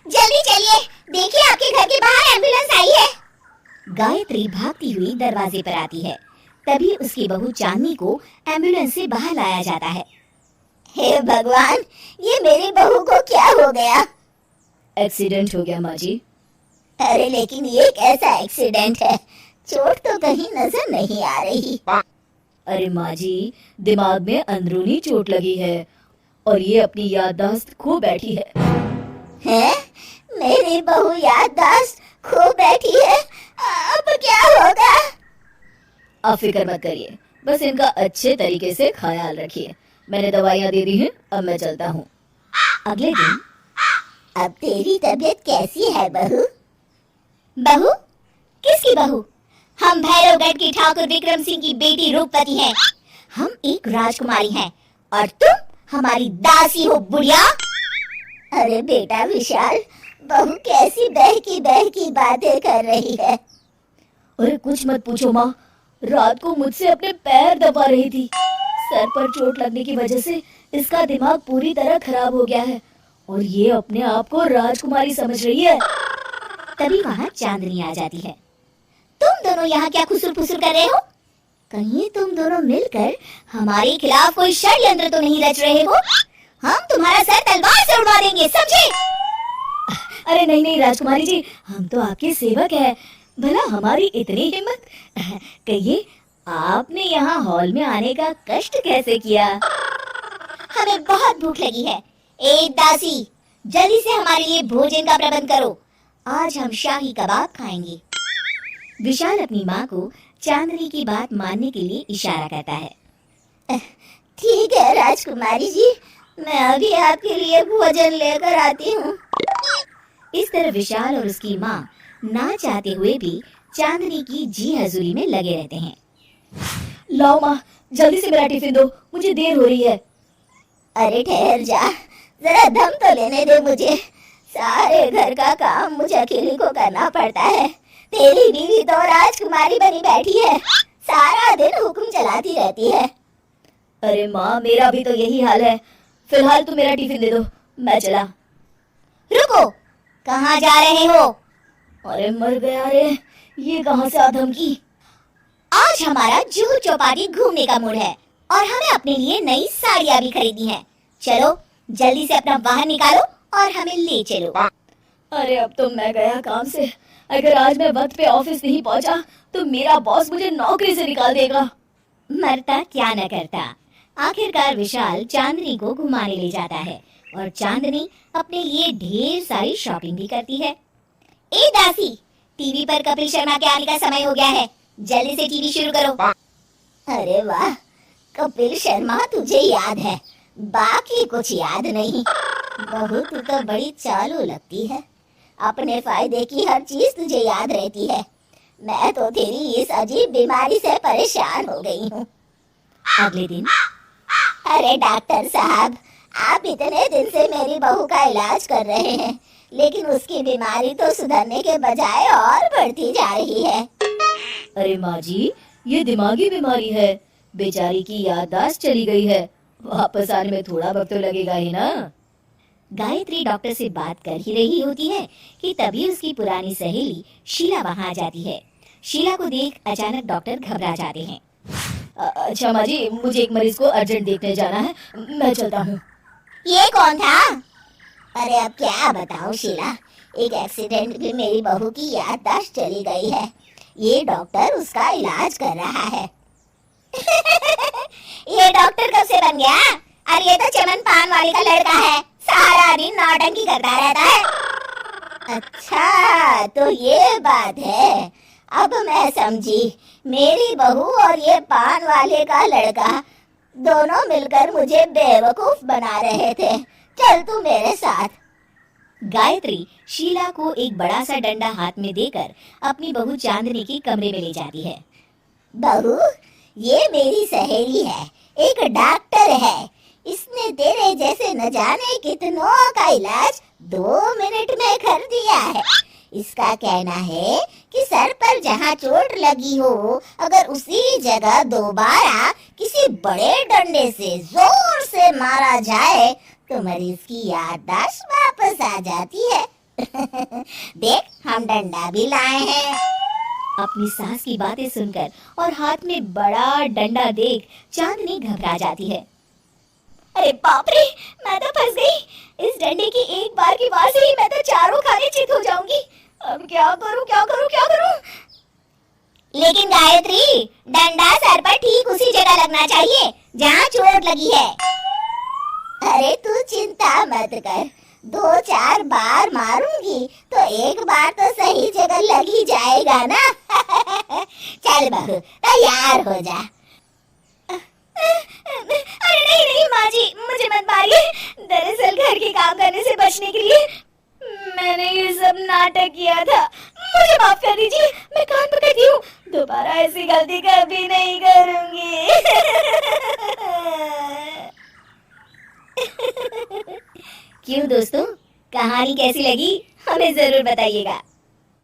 जल्दी चलिए, देखिए आपके घर के बाहर एम्बुलेंस आई है। गायत्री भागती हुई दरवाजे पर आती है। तभी उसकी बहू चांदनी को एम्बुलेंस से बाहर लाया जाता है। हे भगवान, ये मेरी बहू को क्या हो गया? एक्सीडेंट हो गया माँ जी। अरे लेकिन ये कैसा एक्सीडेंट है? चोट तो कहीं नजर नहीं आ रही। अरे माँ जी, दिमाग में अंदरूनी चोट लगी है और ये अपनी याददाश्त खो बैठी है। हैं? मेरी बहू याददाश्त खो बैठी है? अब क्या होगा? आप फिक्र मत करिए, बस इनका अच्छे तरीके से ख्याल रखिए। मैंने दवाइयाँ दे दी हैं, अब मैं चलता हूँ। अगले दिन। अब तेरी तबीयत कैसी है बहू? बहू? किसकी बहू? हम भैरवगढ़ की ठाकुर विक्रम सिंह की बेटी रूपवती हैं। हम एक राजकुमारी हैं और तुम हमारी दासी हो बुढ़िया। अरे बेटा विशाल, बहू कैसी बहकी बातें कर रही है। अरे कुछ मत पूछो माँ, रात को मुझसे अपने पैर दबा रही थी। सर पर चोट लगने की वजह से इसका दिमाग पूरी तरह खराब हो गया है और ये अपने आप को राजकुमारी समझ रही है। तभी वहाँ चांदनी आ जाती है। तुम दोनों यहाँ क्या खुसुर फुसुर कर रहे हो? कहीं तुम दोनों मिलकर हमारे खिलाफ कोई षड्यंत्र तो नहीं रच रहे हो? हम तुम्हारा सर तलवार से उड़वा देंगे, समझे? अरे नहीं नहीं राजकुमारी जी, हम तो आपके सेवक हैं। भला हमारी इतनी हिम्मत? कहिए, आपने यहाँ हॉल में आने का कष्ट कैसे किया? हमें बहुत भूख लगी है। ए दासी, जल्दी से हमारे लिए भोजन का प्रबंध करो। आज हम शाही कबाब खाएंगे। विशाल अपनी माँ को चांदनी की बात मानने के लिए इशारा करता है। ठीक है राजकुमारी जी, मैं अभी आपके लिए भोजन लेकर आती हूँ। इस तरह विशाल और उसकी माँ ना चाहते हुए भी चांदनी की जी हजूरी में लगे रहते हैं। लाओ माँ, जल्दी से मेरा टिफिन दो, मुझे देर हो रही है। अरे ठहर जा, जरा दम तो लेने दे मुझे। सारे घर का काम मुझे अकेले को करना पड़ता है। तेरी बीवी तो राजकुमारी बनी बैठी है, सारा दिन हुक्म चलाती रहती है। अरे माँ, मेरा भी तो यही हाल है। फिलहाल तुम मेरा टिफिन दे दो, मैं चला। रुको, कहाँ जा रहे हो? अरे मर गया रे, ये कहाँ से आ धमकी? आज हमारा जुहू चौपाटी घूमने का मूड है और हमें अपने लिए नई साड़ियाँ भी खरीदनी है। चलो जल्दी से अपना वाहन निकालो और हमें ले चलो। अरे अब तो मैं गया काम से। अगर आज मैं वक्त पे ऑफिस नहीं पहुंचा तो मेरा बॉस मुझे नौकरी से निकाल देगा। मरता क्या न करता। आखिरकार विशाल चांदनी को घुमाने ले जाता है और चांदनी अपने लिए ढेर सारी शॉपिंग भी करती है। ए दासी, टीवी पर कपिल शर्मा के आने का समय हो गया है, जल्दी से टीवी शुरू करो। अरे वाह, कपिल शर्मा तुझे याद है, बाकी कुछ याद नहीं। बहू तू तो बड़ी चालू लगती है, अपने फायदे की हर चीज तुझे याद रहती है। मैं तो तेरी इस अजीब बीमारी से परेशान हो गई हूँ। अगले दिन। अरे डॉक्टर साहब, आप इतने दिन से मेरी बहू का इलाज कर रहे हैं, लेकिन उसकी बीमारी तो सुधरने के बजाय और बढ़ती जा रही है। अरे माँ जी, ये दिमागी बीमारी है, बेचारी की याददाश्त चली गई है, वापस आने में थोड़ा वक्त तो लगेगा ही ना। गायत्री डॉक्टर से बात कर ही रही होती है कि तभी उसकी पुरानी सहेली शीला वहां आ जाती है। शीला को देख अचानक डॉक्टर घबरा जाते हैं। अच्छा माँ जी, मुझे एक मरीज को अर्जेंट देखने जाना है, मैं चलता हूँ। ये कौन था? अरे अब क्या बताऊं शीला, एक एक्सीडेंट में मेरी बहू की याददाश्त चली गई है। ये डॉक्टर उसका इलाज कर रहा है। ये डॉक्टर कब से बन गया? अरे ये तो चमन पान वाले का लड़का है, सारा दिन नौटंकी करता रहता है। अच्छा तो ये बात है, अब मैं समझी। मेरी बहू और ये पान वाले का लड़का दोनों मिलकर मुझे बेवकूफ बना रहे थे। चल तू मेरे साथ। गायत्री शीला को एक बड़ा सा डंडा हाथ में देकर अपनी बहू चांदनी के कमरे में ले जाती है। बहू, ये मेरी सहेली है, एक डॉक्टर है। इसने तेरे जैसे न जाने कितनों का इलाज 2 मिनट में कर दिया है। इसका कहना है कि सर पर जहाँ चोट लगी हो, अगर उसी जगह दोबारा किसी बड़े डंडे से जोर से मारा जाए तो मरीज की याददाश्त वापस आ जाती है। देख, हम डंडा भी लाए हैं। अपनी सास की बातें सुनकर और हाथ में बड़ा डंडा देख चांदनी घबरा जाती है। अरे बाप रे, मैं तो फंस गई। इस डंडे की एक बार की वार से ही मैं तो चारों खाने चित हो जाऊंगी। अब क्या करूं, क्या करूं, क्या करूं? लेकिन गायत्री, डंडा सर पर ठीक उसी जगह लगना चाहिए जहाँ चोट लगी है। अरे तू चिंता मत कर, 2-4 बार मारूंगी तो एक बार तो सही जगह लग ही जाएगा ना। चल बहू, तैयार हो जा। अरे नहीं नहीं माँ जी, मुझे मत मारिए। दरअसल घर के काम करने से बचने के लिए मैंने ये सब नाटक किया था। मुझे माफ कर दीजिए, मैं कान पकड़ती हूँ। दोबारा ऐसी गलती कभी नहीं करूंगी। क्यों दोस्तों, कहानी कैसी लगी हमें जरूर बताइएगा।